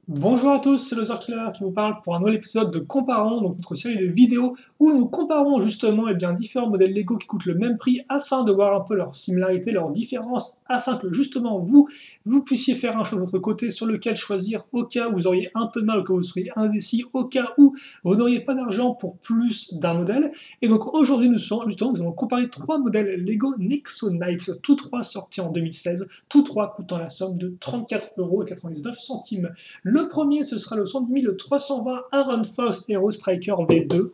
Bonjour à tous, c'est le Killer qui vous parle pour un nouvel épisode de Comparons, donc notre série de vidéos où nous comparons justement différents modèles Lego qui coûtent le même prix afin de voir un peu leurs similarités, leurs différences, afin que justement vous puissiez faire un choix de votre côté sur lequel choisir au cas où vous auriez un peu de mal, au cas où vous seriez indécis, au cas où vous n'auriez pas d'argent pour plus d'un modèle. Et donc aujourd'hui nous allons comparer trois modèles Lego Nexo Knights, tous trois sortis en 2016, tous trois coûtant la somme de 34,99 €. Le premier, ce sera le 10320 Aaron Faust Hero Striker V2.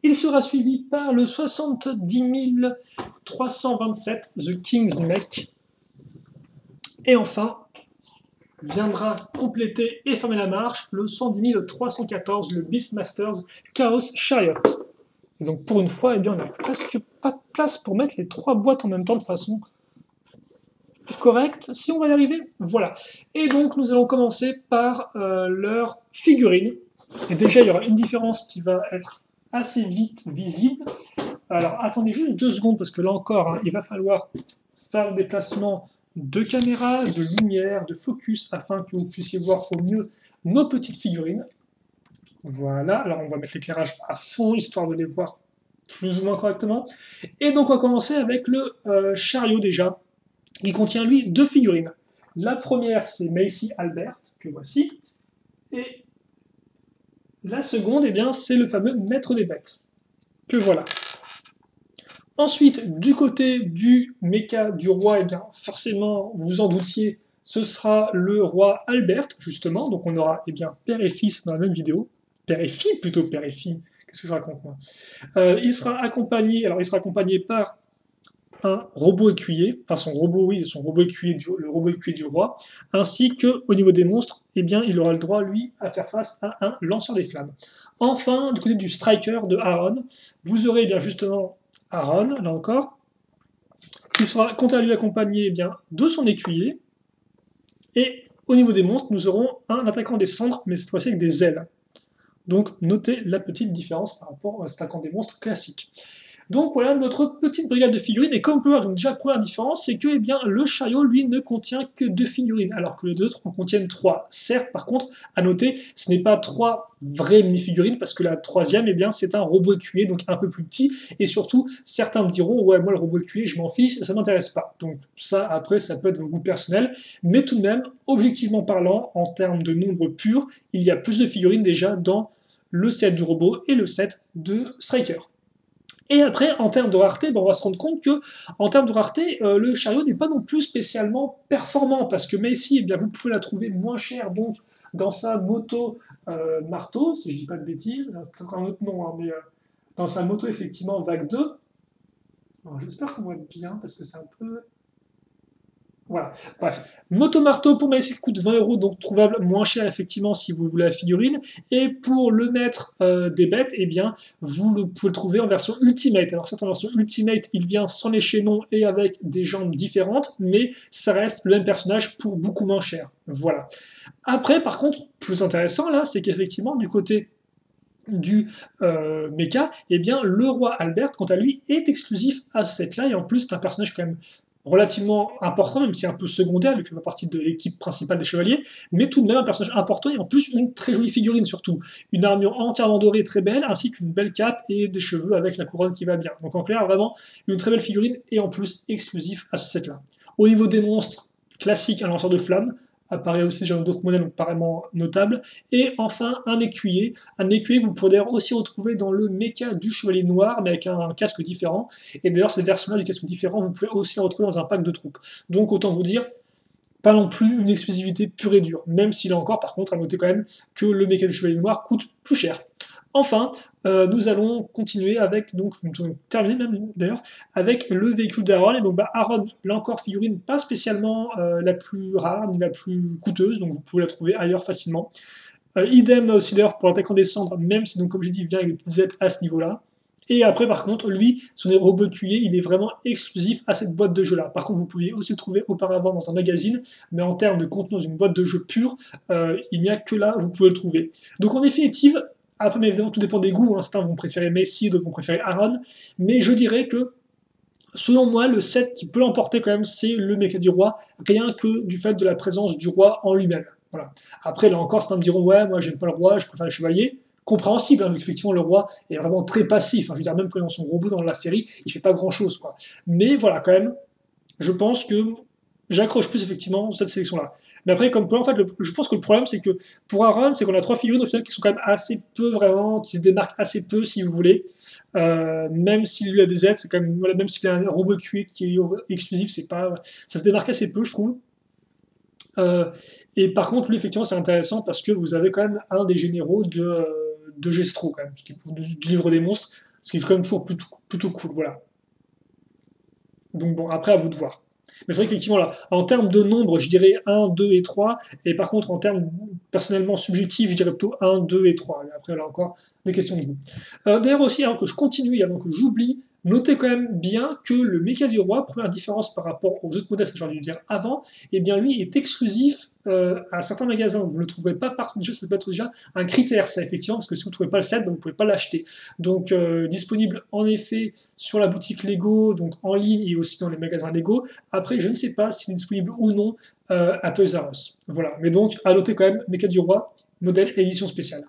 Il sera suivi par le 70327 The King's Mech. Et enfin, viendra compléter et fermer la marche le 110314 le Beastmasters Chaos Chariot. Et donc pour une fois, on n'a presque pas de place pour mettre les trois boîtes en même temps de façon correct, si on va y arriver, voilà. Et donc nous allons commencer par leur figurine. Et déjà il y aura une différence qui va être assez vite visible. Alors attendez juste 2 secondes parce que là encore, il va falloir faire des placements de caméra, de lumière, de focus afin que vous puissiez voir au mieux nos petites figurines. Voilà, alors on va mettre l'éclairage à fond histoire de les voir plus ou moins correctement. Et donc on va commencer avec le chariot déjà qui contient lui 2 figurines. La première, c'est Macy Albert, que voici, et la seconde, c'est le fameux Maître des Bêtes, que voilà. Ensuite, du côté du mecha du roi, forcément, vous en doutiez, ce sera le roi Albert, justement, donc on aura père et fils dans la même vidéo, père et fille plutôt, père et fille, qu'est-ce que je raconte moi. Il sera accompagné par un robot écuyer, enfin son robot écuyer, le robot écuyer du roi, ainsi que au niveau des monstres, il aura le droit, lui, à faire face à un lanceur des flammes. Enfin, du côté du striker de Aaron, vous aurez justement Aaron, là encore, qui sera quant à lui accompagné de son écuyer, et au niveau des monstres, nous aurons un attaquant des cendres, mais cette fois-ci avec des ailes. Donc notez la petite différence par rapport à attaquant des monstres classique. Donc voilà notre petite brigade de figurines. Et comme vous pouvez voir, déjà la première différence, c'est que le chariot, lui, ne contient que 2 figurines, alors que les autres en contiennent 3. Certes, par contre, à noter, ce n'est pas 3 vraies mini-figurines, parce que la troisième, c'est un robot écuyer, donc un peu plus petit. Et surtout, certains me diront, ouais, moi le robot écuyer, je m'en fiche, ça ne m'intéresse pas. Donc ça, après, ça peut être vos goûts personnels. Mais tout de même, objectivement parlant, en termes de nombre pur, il y a plus de figurines déjà dans le set du robot et le set de Striker. Et après, en termes de rareté, on va se rendre compte que, en termes de rareté, le chariot n'est pas non plus spécialement performant, parce que Macy, vous pouvez la trouver moins chère, donc, dans sa moto marteau, si je ne dis pas de bêtises, c'est peut-être un autre nom, mais dans sa moto, effectivement, vague 2. J'espère qu'on voit bien, parce que c'est un peu... Voilà, bref. Moto marteau pour Macy coûte 20 €, donc trouvable moins cher effectivement si vous voulez la figurine. Et pour le maître des bêtes, vous pouvez le trouver en version Ultimate. Alors certes en version Ultimate, il vient sans les chaînons et avec des jambes différentes, mais ça reste le même personnage pour beaucoup moins cher. Voilà. Après, par contre, plus intéressant là, c'est qu'effectivement du côté du mecha, le roi Albert, quant à lui, est exclusif à ce set-là, et en plus, c'est un personnage quand même relativement important, même si un peu secondaire, vu qu'il fait partie de l'équipe principale des chevaliers, mais tout de même un personnage important, et en plus une très jolie figurine surtout. Une armure entièrement dorée très belle, ainsi qu'une belle cape et des cheveux avec la couronne qui va bien. Donc en clair, vraiment une très belle figurine, et en plus exclusif à ce set-là. Au niveau des monstres, classique, un lanceur de flammes, apparaît aussi déjà d'autres modèles apparemment notables. Et enfin, un écuyer. Un écuyer que vous pourrez d'ailleurs aussi retrouver dans le mecha du Chevalier Noir, mais avec un casque différent. Et d'ailleurs, cette version-là du casque différent, vous pouvez aussi la retrouver dans un pack de troupes. Donc, autant vous dire, pas non plus une exclusivité pure et dure. Même s'il a encore, par contre, à noter quand même que le mecha du Chevalier Noir coûte plus cher. Enfin, nous allons continuer avec, donc nous allons terminer même d'ailleurs, avec le véhicule d'Aaron. Et donc Aaron, là encore, figurine pas spécialement la plus rare ni la plus coûteuse, donc vous pouvez la trouver ailleurs facilement. Idem aussi d'ailleurs pour l'attaquant des cendres, même si donc comme j'ai dit, il vient avec des petites aides à ce niveau-là. Et après, par contre, lui, son robot tué, il est vraiment exclusif à cette boîte de jeu-là. Par contre, vous pouviez aussi le trouver auparavant dans un magazine, mais en termes de contenu dans une boîte de jeu pure, il n'y a que là, vous pouvez le trouver. Donc en définitive, après, mais évidemment, tout dépend des goûts. Certains vont préférer Messi, d'autres vont préférer Aaron. Mais je dirais que, selon moi, le set qui peut l'emporter quand même, c'est le mecha du roi, rien que du fait de la présence du roi en lui-même. Voilà. Après, là encore, certains me diront, ouais, moi j'aime pas le roi, je préfère les chevaliers. Compréhensible, hein, vu qu'effectivement le roi est vraiment très passif. Hein, je veux dire, même quand il est dans son robot dans la série, il fait pas grand chose, quoi. Mais voilà, quand même, je pense que j'accroche plus effectivement cette sélection-là. Mais après, comme en fait, je pense que le problème, c'est que pour Aaron, c'est qu'on a trois figurines au final qui sont quand même assez peu vraiment, qui se démarquent assez peu, si vous voulez. Même s'il lui a des aides, c'est quand même, voilà, même s'il a un robot QA qui est exclusif, c'est pas, ça se démarque assez peu, je trouve. Euh, et par contre, lui, effectivement, c'est intéressant parce que vous avez quand même un des généraux de Gestro, quand même, du livre des monstres, ce qui est quand même toujours plutôt cool, voilà. Donc bon, après, à vous de voir. Mais c'est vrai qu'effectivement, là, en termes de nombre, je dirais 1, 2 et 3. Et par contre, en termes personnellement subjectifs, je dirais plutôt 1, 2 et 3. Et après, là encore, des questions de goût. D'ailleurs aussi, avant que je continue, avant que j'oublie, notez quand même bien que le méca du roi, première différence par rapport aux autres modèles, que j'ai dû dire avant, eh bien lui est exclusif à certains magasins. Vous ne le trouverez pas partout. Déjà, ça peut être déjà un critère, ça, effectivement, parce que si vous ne trouvez pas le set, ben, vous ne pouvez pas l'acheter. Donc, disponible en effet sur la boutique Lego, donc en ligne et aussi dans les magasins Lego. Après, je ne sais pas s'il est disponible ou non à Toys R Us. Voilà. Mais donc, à noter quand même, Mecha du Roi, modèle édition spéciale.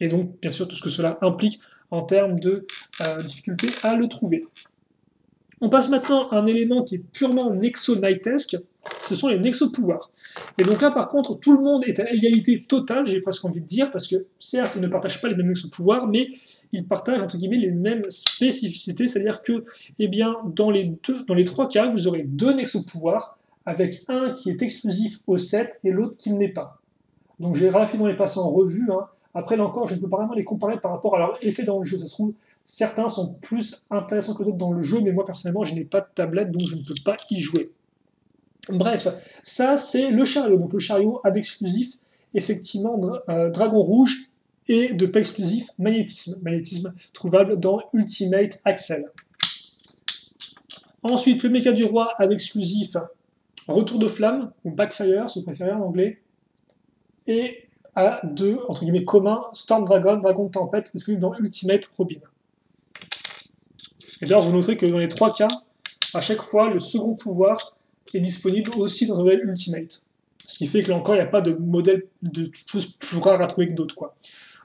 Et donc, bien sûr, tout ce que cela implique en termes de difficulté à le trouver. On passe maintenant à un élément qui est purement Nexo-Knightesque, ce sont les Nexo-pouvoirs. Et donc là, par contre, tout le monde est à égalité totale, j'ai presque envie de dire, parce que certes, ils ne partagent pas les mêmes Nexo-pouvoirs, mais ils partagent, entre guillemets, les mêmes spécificités, c'est-à-dire que, eh bien, dans les trois cas, vous aurez deux Nexo-pouvoirs, avec un qui est exclusif au set et l'autre qui ne l'est pas. Donc j'ai rapidement les passer en revue. Hein. Après, là encore, je ne peux pas vraiment les comparer par rapport à leur effet dans le jeu. Ça se trouve, certains sont plus intéressants que d'autres dans le jeu, mais moi, personnellement, je n'ai pas de tablette, donc je ne peux pas y jouer. Bref, ça, c'est le chariot. Donc le chariot a d'exclusif, effectivement, Dragon Rouge et de pas exclusif, Magnétisme. Magnétisme trouvable dans Ultimate Axel. Ensuite, le méca du roi a d'exclusif Retour de flamme, ou Backfire, si vous préférez en anglais, et à deux, entre guillemets, communs, Storm Dragon, Dragon de Tempête, disponible dans Ultimate Robin. Et d'ailleurs, vous noterez que dans les trois cas, à chaque fois, le second pouvoir est disponible aussi dans un modèle Ultimate. Ce qui fait que là encore, il n'y a pas de modèle de choses plus rares à trouver que d'autres, quoi.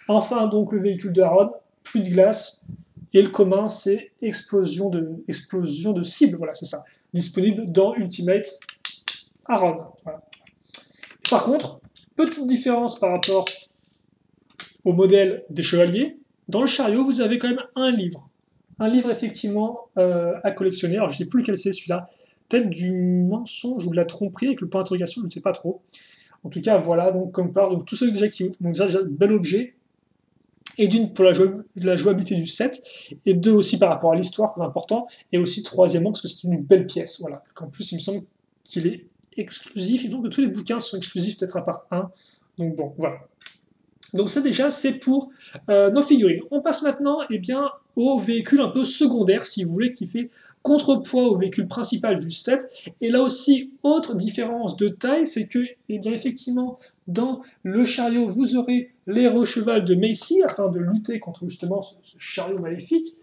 Enfin, donc, le véhicule de Aaron, pluie de glace, et le commun, c'est explosion de cible, voilà, c'est ça. Disponible dans Ultimate Aaron. Voilà. Par contre, petite différence par rapport au modèle des chevaliers, dans le chariot, vous avez quand même un livre. Un livre, effectivement, à collectionner. Alors, je ne sais plus lequel c'est, celui-là. Peut-être du mensonge ou de la tromperie avec le point d'interrogation, je ne sais pas trop. En tout cas, voilà, donc comme par donc tous ceux déjà qui donc ça déjà bel objet, et d'une pour la jouabilité du set, et deux aussi par rapport à l'histoire, très important, et aussi troisièmement parce que c'est une belle pièce, voilà. En plus, il me semble qu'il est exclusif, et donc que tous les bouquins sont exclusifs, peut-être à part un. Donc bon, voilà. Donc ça déjà, c'est pour nos figurines. On passe maintenant eh bien, au véhicule un peu secondaire, si vous voulez, qui fait contrepoids au véhicule principal du set. Et là aussi, autre différence de taille, c'est que, eh bien, effectivement, dans le chariot, vous aurez l'héros cheval de Macy, afin de lutter contre justement ce chariot maléfique.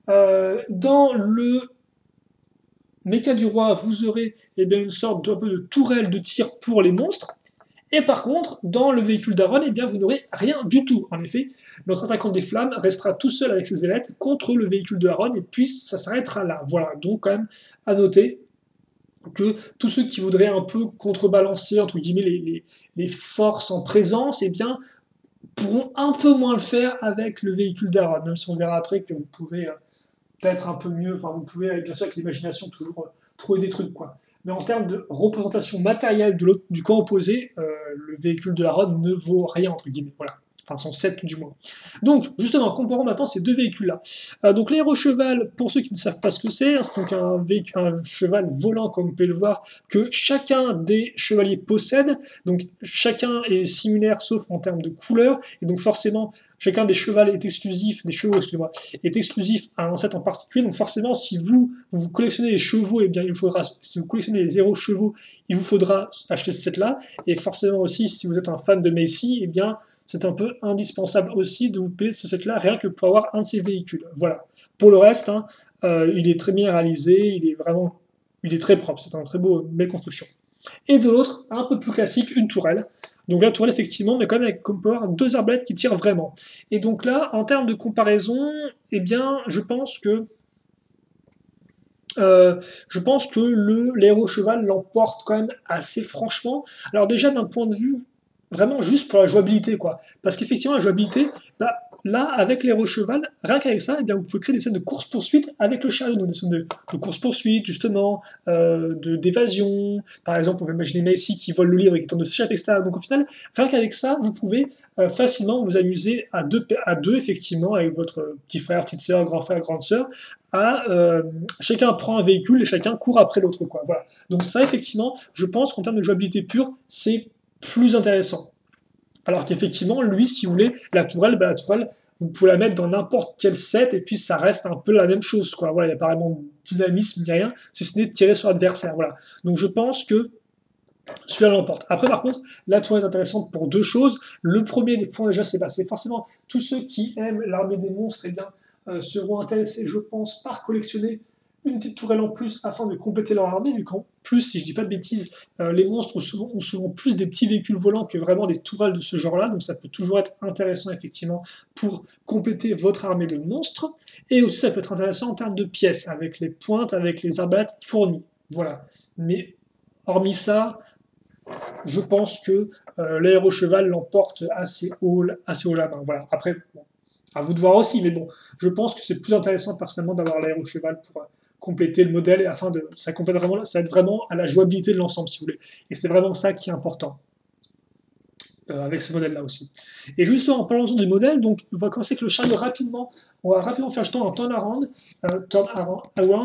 Dans le méca du roi, vous aurez eh bien, une sorte d'un peu de tourelle de tir pour les monstres. Et par contre, dans le véhicule d'Aaron, eh bien, vous n'aurez rien du tout. En effet, notre attaquant des flammes restera tout seul avec ses ailettes contre le véhicule de Aaron, et puis ça s'arrêtera là. Voilà, donc quand même à noter que tous ceux qui voudraient un peu contrebalancer, entre guillemets, les forces en présence, eh bien, pourront un peu moins le faire avec le véhicule d'Aaron, même si on verra après que vous pouvez peut-être un peu mieux, enfin vous pouvez, bien sûr avec l'imagination, toujours trouver des trucs, quoi. Mais en termes de représentation matérielle du camp opposé, le véhicule de Aaron ne vaut rien, entre guillemets. Voilà. Enfin, son set du moins. Donc, justement, comparons maintenant ces deux véhicules-là. Donc, l'aérocheval, pour ceux qui ne savent pas ce que c'est donc un cheval volant, comme vous pouvez le voir, que chacun des chevaliers possède. Donc, chacun est similaire, sauf en termes de couleur. Et donc, forcément, chacun des chevaux est exclusif, est exclusif à un set en particulier. Donc forcément, si vous collectionnez les chevaux, eh bien, si vous collectionnez les 0 chevaux, il vous faudra acheter ce set-là. Et forcément aussi, si vous êtes un fan de Macy, eh bien, c'est un peu indispensable aussi de vous payer ce set-là, rien que pour avoir un de ces véhicules. Voilà. Pour le reste, hein, il est très bien réalisé, il est très propre. C'est un très beau belle construction. Et de l'autre, un peu plus classique, une tourelle. Donc la tourelle, effectivement, mais quand même avec comme power deux arbalètes qui tirent vraiment. Et donc là, en termes de comparaison, eh bien, je pense que l'héros cheval l'emporte quand même assez franchement. Alors déjà d'un point de vue vraiment juste pour la jouabilité, quoi. Parce qu'effectivement la jouabilité, bah, là avec l'héros cheval, rien qu'avec ça, eh bien, vous pouvez créer des scènes de course-poursuite avec le chariot, donc des scènes de course-poursuite justement, d'évasion. Par exemple, on peut imaginer Messi qui vole le livre et qui tente de s'échapper, etc. Donc au final, rien qu'avec ça, vous pouvez facilement vous amuser à deux effectivement avec votre petit frère, petite sœur, grand frère, grande sœur, chacun prend un véhicule et chacun court après l'autre, quoi. Voilà. Donc ça, effectivement, je pense qu'en termes de jouabilité pure, c'est plus intéressant. Alors qu'effectivement, lui, si vous voulez, la tourelle, vous pouvez la mettre dans n'importe quel set et puis ça reste un peu la même chose, quoi. Voilà, il n'y a pas vraiment de dynamisme ni rien, si ce n'est de tirer sur l'adversaire. Voilà. Donc je pense que celui-là l'emporte. Après, par contre, la tourelle est intéressante pour deux choses. Le premier des points, déjà, c'est forcément tous ceux qui aiment l'armée des monstres, eh bien, seront intéressés, je pense, par collectionner une petite tourelle en plus afin de compléter leur armée, vu qu'en plus, si je dis pas de bêtises, les monstres ont souvent plus des petits véhicules volants que vraiment des tourelles de ce genre-là, donc ça peut toujours être intéressant, effectivement, pour compléter votre armée de monstres. Et aussi, ça peut être intéressant en termes de pièces, avec les pointes, avec les arbalètes fournies. Voilà. Mais hormis ça, je pense que l'aéro cheval l'emporte assez haut la main. Voilà. Après, bon, à vous de voir aussi, mais bon, je pense que c'est plus intéressant personnellement d'avoir l'aéro cheval pour compléter le modèle et afin de ça complète vraiment, ça aide vraiment à la jouabilité de l'ensemble, si vous voulez. Et c'est vraiment ça qui est important. Avec ce modèle-là aussi. Et justement, en parlant du modèle, donc on va commencer avec le chariot rapidement. On va rapidement faire justement un turn around,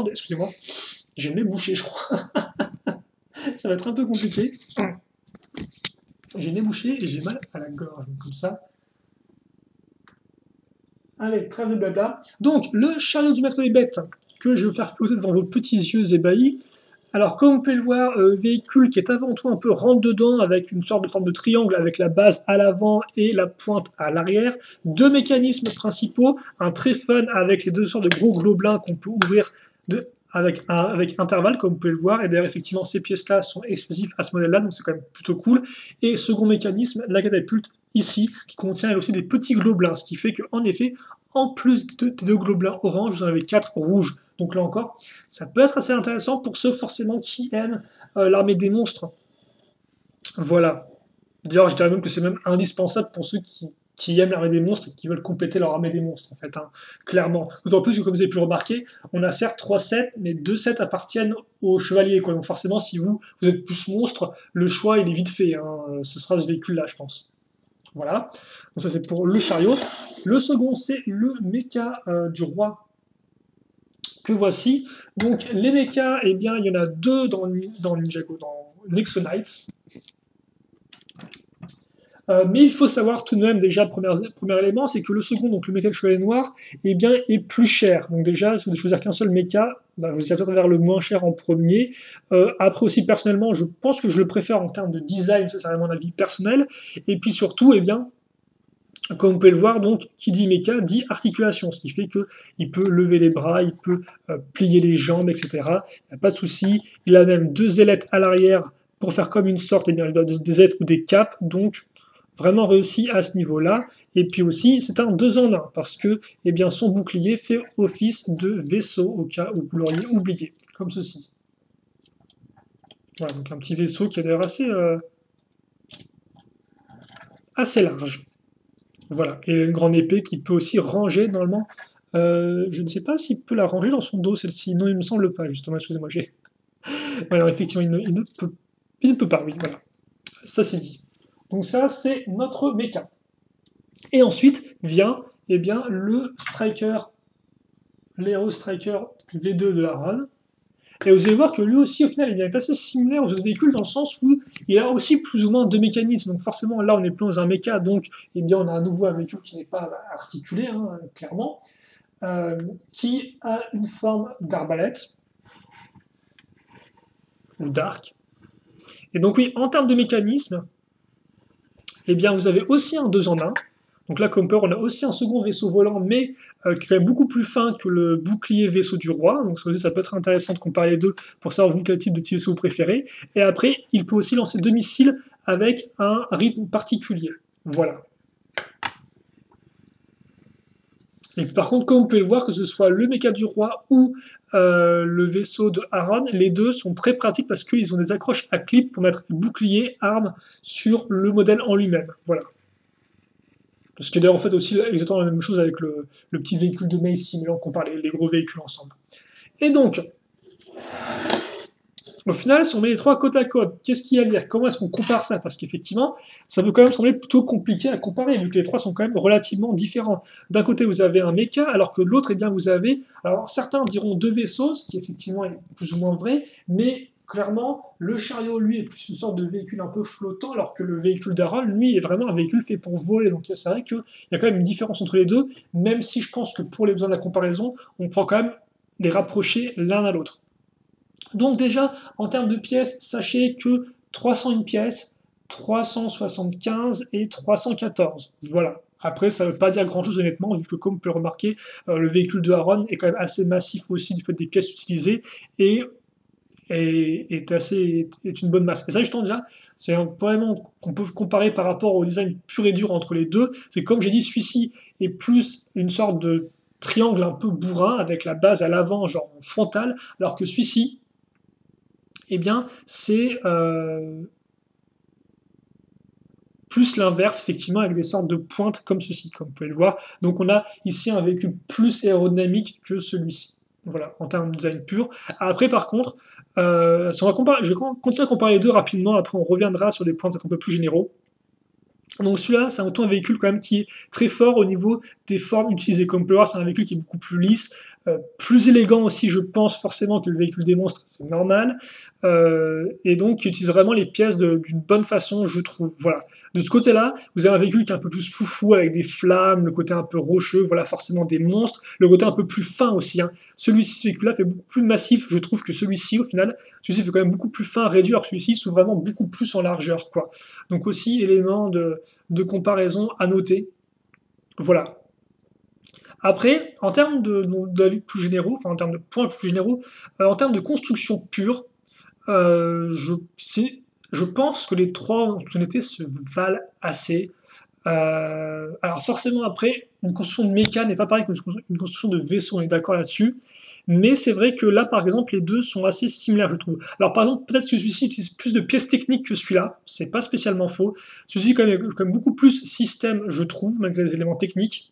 excusez-moi. J'ai mes bouchées, je crois. Ça va être un peu compliqué. J'ai les bouché et j'ai mal à la gorge, comme ça. Allez, trêve de blabla. Donc, le chariot du maître des bêtes, que je vais faire poser devant vos petits yeux ébahis. Alors, comme vous pouvez le voir, véhicule qui est avant tout un peu rentre-dedans, avec une sorte de forme de triangle, avec la base à l'avant et la pointe à l'arrière. Deux mécanismes principaux, un très fun avec les deux sortes de gros globelins qu'on peut ouvrir avec intervalle, comme vous pouvez le voir. Et d'ailleurs, effectivement, ces pièces-là sont exclusives à ce modèle-là, donc c'est quand même plutôt cool. Et second mécanisme, la catapulte ici, qui contient elle aussi des petits globelins, ce qui fait qu'en effet, en plus des deux globelins orange, vous en avez 4 rouges. Donc là encore, ça peut être assez intéressant pour ceux forcément qui aiment l'armée des monstres. Voilà. D'ailleurs, je dirais même que c'est même indispensable pour ceux qui aiment l'armée des monstres et qui veulent compléter leur armée des monstres, en fait, hein, clairement. D'autant plus que, comme vous avez pu le remarquer, on a certes 3 sets, mais 2 sets appartiennent aux chevaliers, quoi. Donc forcément, si vous êtes plus monstre, le choix, il est vite fait, hein. Ce sera ce véhicule-là, je pense. Voilà. Donc ça, c'est pour le chariot. Le second, c'est le mecha du roi que voici. Donc les mechas, eh bien, il y en a 2 dans Ninjago, dans Nexonite. Mais il faut savoir tout de même, déjà, premier élément, c'est que le second, donc le mecha de chevalier noir, eh bien, est plus cher. Donc déjà, si vous devez choisir qu'un seul mecha, bah, vous allez peut-être vers le moins cher en premier. Après aussi, personnellement, je pense que je le préfère en termes de design, ça c'est mon avis personnel. Et puis surtout, eh bien, comme vous pouvez le voir, donc, qui dit mecha dit articulation, ce qui fait qu'il peut lever les bras, il peut plier les jambes, etc. Il n'y a pas de souci. Il a même 2 ailettes à l'arrière pour faire comme une sorte, eh bien, des ailettes ou des capes, donc vraiment réussi à ce niveau-là. Et puis aussi, c'est un 2 en 1, parce que eh bien, son bouclier fait office de vaisseau, au cas où vous l'auriez oublié, comme ceci. Voilà, donc un petit vaisseau qui a l'air assez large. Voilà, et une grande épée qui peut aussi ranger normalement. Je ne sais pas s'il peut la ranger dans son dos, celle-ci. Non, il ne me semble pas, justement, excusez-moi. Alors, effectivement, il ne peut pas, oui, voilà. Ça, c'est dit. Donc ça, c'est notre mecha. Et ensuite vient eh bien, le Striker, l'Hero Striker V2 de la run. Et vous allez voir que lui aussi, au final, il est assez similaire aux autres véhicules dans le sens où il a aussi plus ou moins 2 mécanismes. Donc forcément, là, on n'est plus dans un méca, donc eh bien, on a à nouveau un véhicule qui n'est pas articulé, hein, clairement, qui a une forme d'arbalète ou d'arc. Et donc oui, en termes de mécanisme, eh bien, vous avez aussi un 2 en 1. Donc là, comme peur, on a aussi un second vaisseau volant, mais qui est quand même beaucoup plus fin que le bouclier vaisseau du roi. Donc ça peut être intéressant de comparer les deux pour savoir vous quel type de petit vaisseau vous préférez. Et après, il peut aussi lancer 2 missiles avec un rythme particulier. Voilà. Et par contre, comme vous pouvez le voir, que ce soit le méca du roi ou le vaisseau de Aaron, les deux sont très pratiques parce qu'ils ont des accroches à clip pour mettre bouclier, arme sur le modèle en lui-même. Voilà. Ce qui est d'ailleurs en fait aussi exactement la même chose avec le petit véhicule de Macy, mais là on compare les gros véhicules ensemble. Et donc, au final, si on met les trois côte à côte, qu'est-ce qu'il y a à dire? Comment est-ce qu'on compare ça? Parce qu'effectivement, ça peut quand même sembler plutôt compliqué à comparer, vu que les trois sont quand même relativement différents. D'un côté, vous avez un mecha, alors que de l'autre, eh bien, vous avez... Alors, certains diront deux vaisseaux, ce qui effectivement est plus ou moins vrai, mais clairement, le chariot, lui, est plus une sorte de véhicule un peu flottant, alors que le véhicule d'Aaron, lui, est vraiment un véhicule fait pour voler. Donc c'est vrai qu'il y a quand même une différence entre les deux, même si je pense que pour les besoins de la comparaison, on prend quand même les rapprocher l'un à l'autre. Donc déjà, en termes de pièces, sachez que 301 pièces, 375 et 314. Voilà. Après, ça ne veut pas dire grand-chose honnêtement, vu que comme vous pouvez le remarquer, le véhicule de Aaron est quand même assez massif aussi du fait des pièces utilisées et est une bonne masse. Et ça, justement, déjà, c'est vraiment qu'on peut comparer par rapport au design pur et dur entre les deux. C'est comme j'ai dit, celui-ci est plus une sorte de triangle un peu bourrin avec la base à l'avant, genre frontal, alors que celui-ci, eh bien, c'est plus l'inverse, effectivement, avec des sortes de pointes comme ceci, comme vous pouvez le voir. Donc on a ici un véhicule plus aérodynamique que celui-ci. Voilà, en termes de design pur. Après, par contre, si on va comparer, je vais continuer à comparer les deux rapidement, après on reviendra sur des points un peu plus généraux. Donc celui-là, c'est un véhicule quand même qui est très fort au niveau des formes utilisées. Comme vous pouvez le voir, c'est un véhicule qui est beaucoup plus lisse, plus élégant aussi, je pense, forcément, que le véhicule des monstres, c'est normal, et donc qui utilise vraiment les pièces d'une bonne façon, je trouve. Voilà. De ce côté-là, vous avez un véhicule qui est un peu plus foufou, avec des flammes, le côté un peu rocheux, voilà, forcément des monstres, le côté un peu plus fin aussi. Hein. Celui-ci, ce véhicule-là, fait beaucoup plus massif, je trouve, que celui-ci, au final. Celui-ci fait quand même beaucoup plus fin, réduit, alors que celui-ci s'ouvre vraiment beaucoup plus en largeur, quoi. Donc aussi, élément de comparaison à noter. Voilà. Après, en termes d'avis plus généraux, enfin en termes de points plus généraux, en termes de construction pure, je pense que les trois en toute honnêteté se valent assez. Alors forcément après, une construction de méca n'est pas pareil qu'une construction de vaisseau, on est d'accord là-dessus. Mais c'est vrai que là, par exemple, les deux sont assez similaires, je trouve. Alors par exemple, peut-être que celui-ci utilise plus de pièces techniques que celui-là, c'est pas spécialement faux. Celui-ci quand même beaucoup plus système, je trouve, malgré les éléments techniques.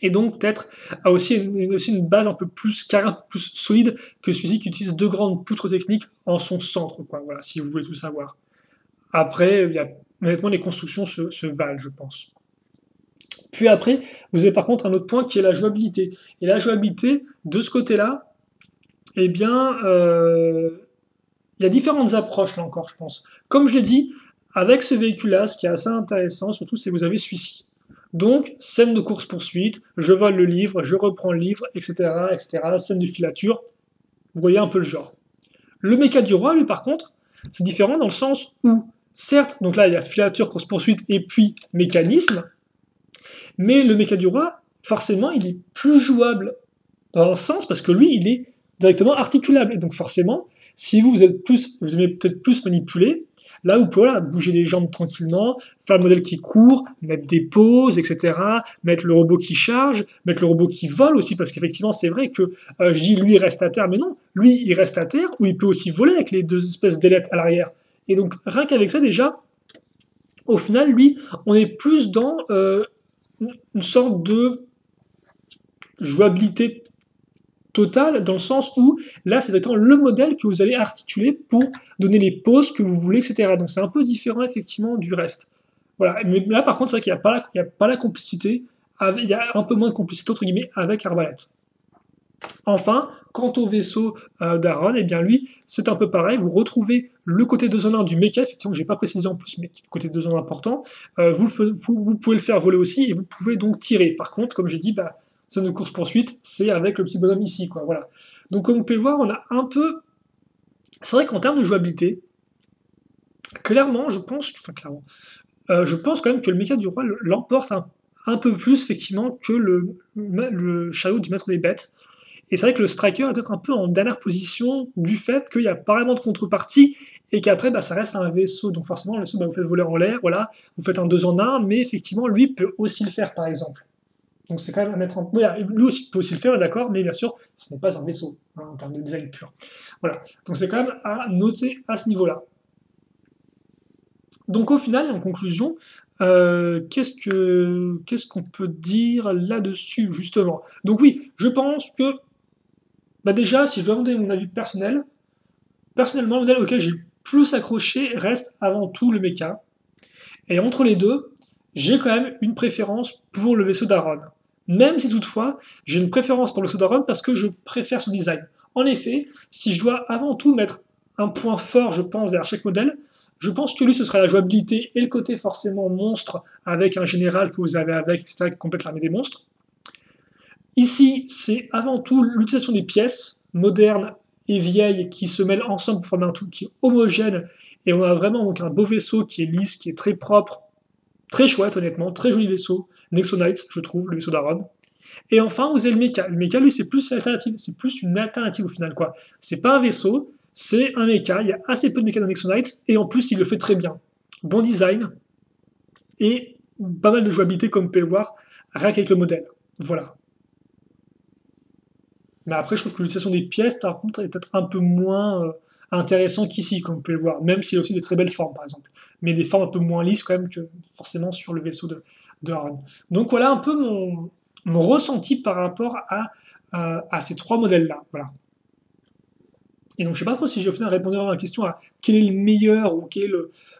Et donc peut-être a aussi une base un peu plus carrée, un peu plus solide que celui-ci qui utilise deux grandes poutres techniques en son centre, quoi. Voilà, si vous voulez tout savoir. Après, honnêtement, les constructions se valent, je pense. Puis après, vous avez par contre un autre point qui est la jouabilité. Et la jouabilité, de ce côté-là, eh bien, il y a différentes approches là encore, je pense. Comme je l'ai dit, avec ce véhicule-là, ce qui est assez intéressant, surtout, c'est que vous avez celui-ci. Donc, scène de course-poursuite, je vole le livre, je reprends le livre, etc., etc., scène de filature. Vous voyez un peu le genre. Le méca du roi, lui, par contre, c'est différent dans le sens où, certes, donc là, il y a filature, course-poursuite, et puis mécanisme, mais le méca du roi, forcément, il est plus jouable dans un sens, parce que lui, il est directement articulable. Et donc, forcément, si vous aimez peut-être plus manipuler, là, vous pouvez bouger les jambes tranquillement, faire le modèle qui court, mettre des pauses, etc., mettre le robot qui charge, mettre le robot qui vole aussi, parce qu'effectivement, c'est vrai que je dis lui, il reste à terre, mais non, lui, il reste à terre, ou il peut aussi voler avec les deux espèces d'ailettes à l'arrière. Et donc, rien qu'avec ça, déjà, au final, lui, on est plus dans une sorte de jouabilité totale, dans le sens où là, c'est exactement le modèle que vous allez articuler pour donner les poses que vous voulez, etc. Donc c'est un peu différent effectivement du reste. Voilà. Mais là, par contre, c'est vrai qu'il n'y a pas la complicité, il y a un peu moins de complicité entre guillemets avec Arbalète. Enfin, quant au vaisseau d'Aaron, eh bien lui, c'est un peu pareil. Vous retrouvez le côté de zone 1 du mecha, effectivement, que je n'ai pas précisé en plus, mais le côté de zone important. Vous pouvez le faire voler aussi et vous pouvez donc tirer. Par contre, comme j'ai dit, scène de course-poursuite, c'est avec le petit bonhomme ici, quoi. Voilà. Donc, comme vous pouvez le voir, on a un peu. C'est vrai qu'en termes de jouabilité, clairement, je pense quand même que le mecha du roi l'emporte un peu plus, effectivement, que le chariot du maître des bêtes. Et c'est vrai que le striker est peut-être un peu en dernière position du fait qu'il n'y a pas vraiment de contrepartie et qu'après, bah, ça reste un vaisseau. Donc forcément, le vaisseau, bah, vous faites voler en l'air, voilà, vous faites un 2 en 1, mais effectivement, lui peut aussi le faire, par exemple. Donc c'est quand même à mettre en... Voilà, lui aussi peut aussi le faire, d'accord, mais bien sûr, ce n'est pas un vaisseau, hein, en termes de design pur. Voilà, donc c'est quand même à noter à ce niveau-là. Donc au final, en conclusion, qu'est-ce qu'on peut dire là-dessus, justement? Donc oui, je pense que, bah déjà, si je dois donner mon avis personnel, personnellement, le modèle auquel j'ai le plus accroché reste avant tout le mecha. Et entre les deux, j'ai quand même une préférence pour le vaisseau d'Aaron. Même si toutefois, j'ai une préférence pour le vaisseau d'Aaron parce que je préfère son design. En effet, si je dois avant tout mettre un point fort, je pense, derrière chaque modèle, je pense que lui, ce sera la jouabilité et le côté forcément monstre avec un général que vous avez avec, etc., qui complète l'armée des monstres. Ici, c'est avant tout l'utilisation des pièces modernes et vieilles qui se mêlent ensemble pour former un tout qui est homogène. Et on a vraiment donc un beau vaisseau qui est lisse, qui est très propre, très chouette honnêtement, très joli vaisseau. Nexonites, je trouve, le vaisseau d'Aaron. Et enfin, vous avez le mecha. Le mecha, lui, c'est plus une alternative. C'est plus une alternative au final, quoi. C'est pas un vaisseau, c'est un mecha. Il y a assez peu de mecha dans Nexonites, et en plus, il le fait très bien. Bon design, et pas mal de jouabilité, comme vous pouvez le voir, rien qu'avec le modèle. Voilà. Mais après, je trouve que l'utilisation des pièces, par contre, est peut-être un peu moins intéressant qu'ici, comme vous pouvez le voir, même s'il y a aussi des très belles formes, par exemple. Mais des formes un peu moins lisses, quand même, que forcément sur le vaisseau de Aaron. Donc voilà un peu mon ressenti par rapport à ces trois modèles-là. Voilà. Et donc, je ne sais pas trop si j'ai au final répondu à la question à quel est le meilleur ou quel est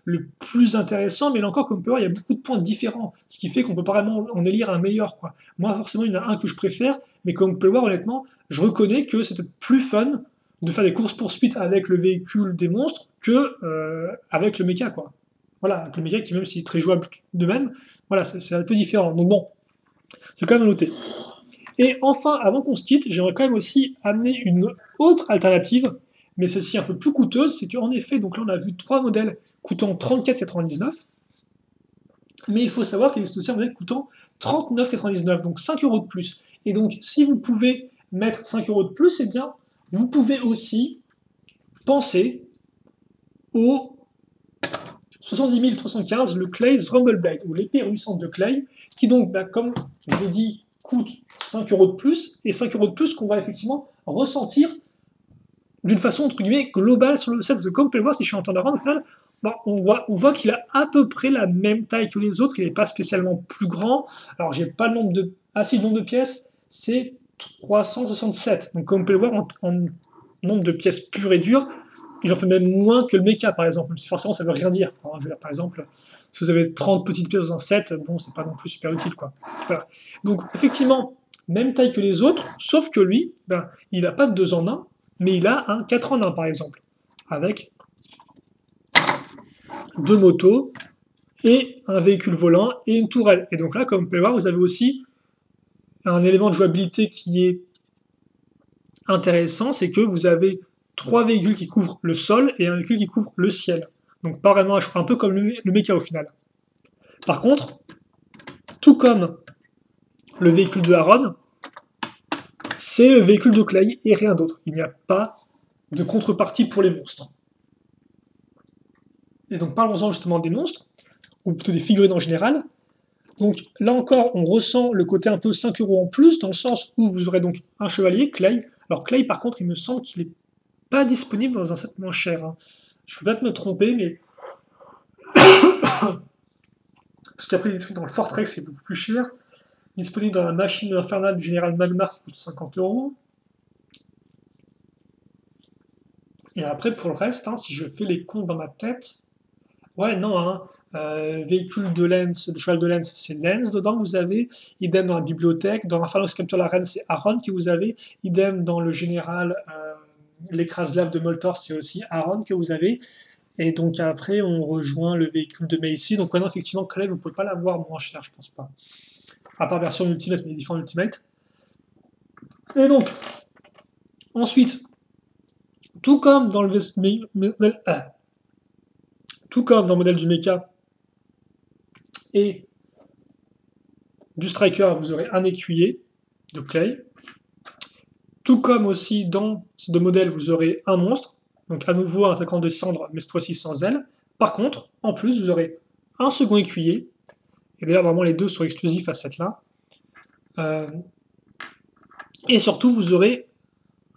le plus intéressant, mais là encore, comme on peut voir, il y a beaucoup de points différents, ce qui fait qu'on peut pas vraiment en élire un meilleur, quoi. Moi, forcément, il y en a un que je préfère, mais comme on peut le voir, honnêtement, je reconnais que c'est peut-être plus fun de faire des courses-poursuites avec le véhicule des monstres que avec le méca, quoi. Voilà, avec le méca qui, même s'il est très jouable de même, voilà, c'est un peu différent. Donc bon, c'est quand même à noter. Et enfin, avant qu'on se quitte, j'aimerais quand même aussi amener une autre alternative, mais celle-ci un peu plus coûteuse, c'est qu'en effet, donc là on a vu trois modèles coûtant 34,99, mais il faut savoir qu'il existe aussi un modèle coûtant 39,99, donc 5 euros de plus. Et donc si vous pouvez mettre 5 euros de plus, eh bien vous pouvez aussi penser au 70 315, le Clay's Rumbleblade, ou l'épée ruissante de Clay, qui donc, bah, comme je l'ai dit, coûte 5 euros de plus, et 5 euros de plus qu'on va effectivement ressentir d'une façon entre guillemets globale sur le set. Comme vous pouvez le voir, si je suis en temps d'avant, au final, bah, on voit qu'il a à peu près la même taille que les autres, il n'est pas spécialement plus grand. Alors j'ai pas le nombre de. Ah si, le nombre de pièces, c'est 367. Donc comme vous pouvez le voir en nombre de pièces pures et dures, il en fait même moins que le mecha par exemple, même si forcément ça veut rien dire. Hein. Je veux dire, par exemple, si vous avez 30 petites pièces dans un set, bon, c'est pas non plus super utile, quoi. Voilà. Donc effectivement, même taille que les autres, sauf que lui, ben, il n'a pas de 2 en 1, mais il a un 4 en 1 par exemple, avec deux motos et un véhicule volant et une tourelle. Et donc là, comme vous pouvez voir, vous avez aussi un élément de jouabilité qui est intéressant, c'est que vous avez trois véhicules qui couvrent le sol et un véhicule qui couvre le ciel. Donc pas vraiment un peu comme le mecha au final. Par contre, tout comme le véhicule de Aaron, c'est le véhicule de Clay et rien d'autre. Il n'y a pas de contrepartie pour les monstres. Et donc parlons-en justement des monstres, ou plutôt des figurines en général. Donc là encore, on ressent le côté un peu 5 euros en plus, dans le sens où vous aurez donc un chevalier, Clay. Alors Clay, par contre, il me semble qu'il n'est pas disponible dans un set moins cher. Hein. Je peux peut-être me tromper, mais... Parce qu'après, il est disponible dans le Fortrex, c'est beaucoup plus cher. Disponible dans la machine infernale du général Malmar, qui coûte 50 euros. Et après, pour le reste, hein, si je fais les comptes dans ma tête... Ouais, non, hein. Véhicule de Lens, le cheval de Lens, c'est Lens dedans, vous avez. Idem dans la bibliothèque. Dans Inferno Capture la Reine, c'est Aaron que vous avez. Idem dans le général, l'écrase-lave de Moltor, c'est aussi Aaron que vous avez. Et donc après, on rejoint le véhicule de Macy. Donc maintenant, effectivement, Clay, vous ne pouvez pas l'avoir moins cher, je pense pas. À part version Ultimate, mais différent Ultimate. Et donc, ensuite, tout comme dans le tout comme dans le modèle du mecha et du striker, vous aurez un écuyer de Clay. Tout comme aussi dans ces deux modèles, vous aurez un monstre. Donc à nouveau un attaquant de cendre, mais cette fois-ci sans aile. Par contre, en plus, vous aurez un second écuyer. Et d'ailleurs, vraiment, les deux sont exclusifs à cette là. Et surtout, vous aurez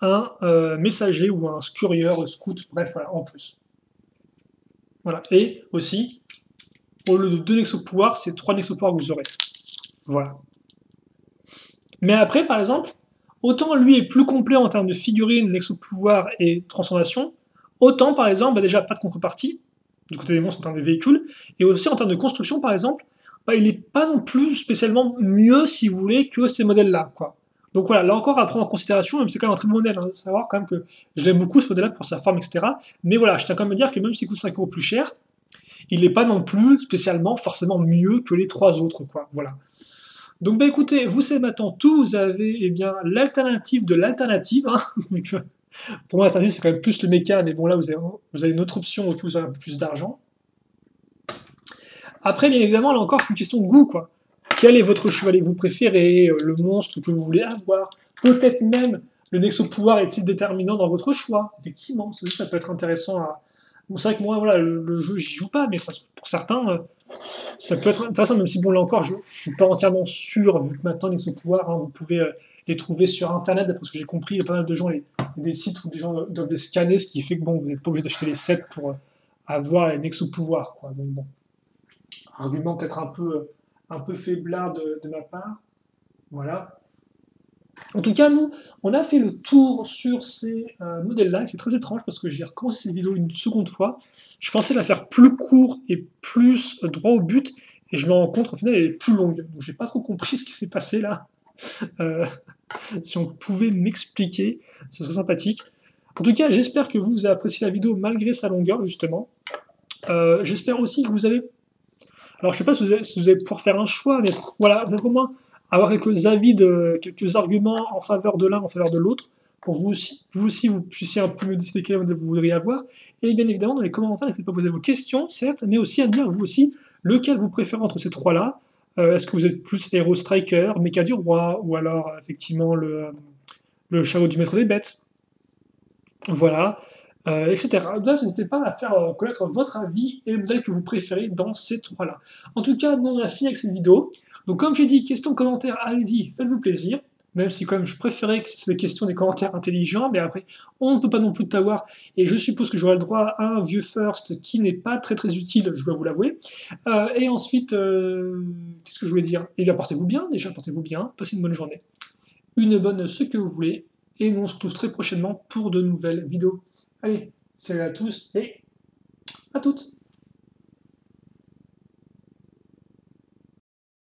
un messager ou un scurrieur, scout, bref, voilà, en plus. Voilà. Et aussi, au lieu de 2 Nexo-pouvoirs, c'est 3 Nexo-pouvoirs que vous aurez. Voilà. Mais après, par exemple, autant lui est plus complet en termes de figurines, Nexo-pouvoir et transformation, autant, par exemple, bah déjà, pas de contrepartie, du côté des monstres en termes de véhicules, et aussi en termes de construction, par exemple, bah, il n'est pas non plus spécialement mieux, si vous voulez, que ces modèles-là, quoi. Donc voilà, là encore à prendre en considération, même si c'est quand même un très bon modèle, hein, savoir quand même que je l'aime beaucoup ce modèle-là pour sa forme, etc. Mais voilà, je tiens quand même à dire que même s'il coûte 5 euros plus cher, il n'est pas non plus spécialement forcément mieux que les 3 autres, quoi. Voilà. Donc bah écoutez, vous savez maintenant tout, vous avez eh bien l'alternative de l'alternative. Hein. Pour moi, l'alternative c'est quand même plus le méca, mais bon là vous avez une autre option où vous avez un peu plus d'argent. Après, bien évidemment, là encore, c'est une question de goût, quoi. Quel est votre chevalier que vous préférez, le monstre que vous voulez avoir? Peut-être même le Nexo pouvoir est-il déterminant dans votre choix? Effectivement, ça peut être intéressant à. Bon, c'est vrai que moi, voilà, le jeu, j'y joue pas, mais ça, pour certains, ça peut être intéressant, même si bon, là encore, je suis pas entièrement sûr, vu que maintenant, Nexo pouvoir, hein, vous pouvez les trouver sur Internet, d'après ce que j'ai compris, il y a pas mal de gens, des sites où des gens doivent les scanner, ce qui fait que bon, vous n'êtes pas obligé d'acheter les sets pour avoir les Nexo pouvoir, quoi. Donc bon. Argument peut-être un peu faiblard de ma part. Voilà. En tout cas, nous, on a fait le tour sur ces modèles-là, et c'est très étrange parce que j'ai recommencé cette vidéo une seconde fois. Je pensais la faire plus court et plus droit au but, et je me rends compte qu'au final, elle est plus longue. Donc j'ai pas trop compris ce qui s'est passé là. Euh, si on pouvait m'expliquer, ce serait sympathique. En tout cas, j'espère que vous avez apprécié la vidéo malgré sa longueur, justement. J'espère aussi que vous avez. Alors, je ne sais pas si vous allez pouvoir faire un choix, mais voilà, vous au moins avoir quelques avis, quelques arguments en faveur de l'un, en faveur de l'autre, pour vous aussi, vous puissiez un peu me décider quel modèle vous voudriez avoir. Et bien évidemment, dans les commentaires, n'hésitez pas à poser vos questions, certes, mais aussi à me dire, vous aussi, lequel vous préférez entre ces trois-là. Est-ce que vous êtes plus héros striker, méca du roi, ou alors effectivement le chariot du maître des bêtes? Voilà, etc. Bref, n'hésitez pas à faire connaître votre avis et le modèle que vous préférez dans ces trois-là. En tout cas, nous on a fini avec cette vidéo. Donc comme j'ai dit, questions, commentaires, allez-y, faites-vous plaisir. Même si quand même je préférais que c'est des questions, des commentaires intelligents, mais après, on ne peut pas non plus t'avoir, et je suppose que j'aurai le droit à un vieux first qui n'est pas très très utile, je dois vous l'avouer. Et ensuite, qu'est-ce que je voulais dire? Eh bien, portez-vous bien, déjà portez-vous bien, passez une bonne journée, une bonne ce que vous voulez, et nous on se retrouve très prochainement pour de nouvelles vidéos. Allez, salut à tous et à toutes!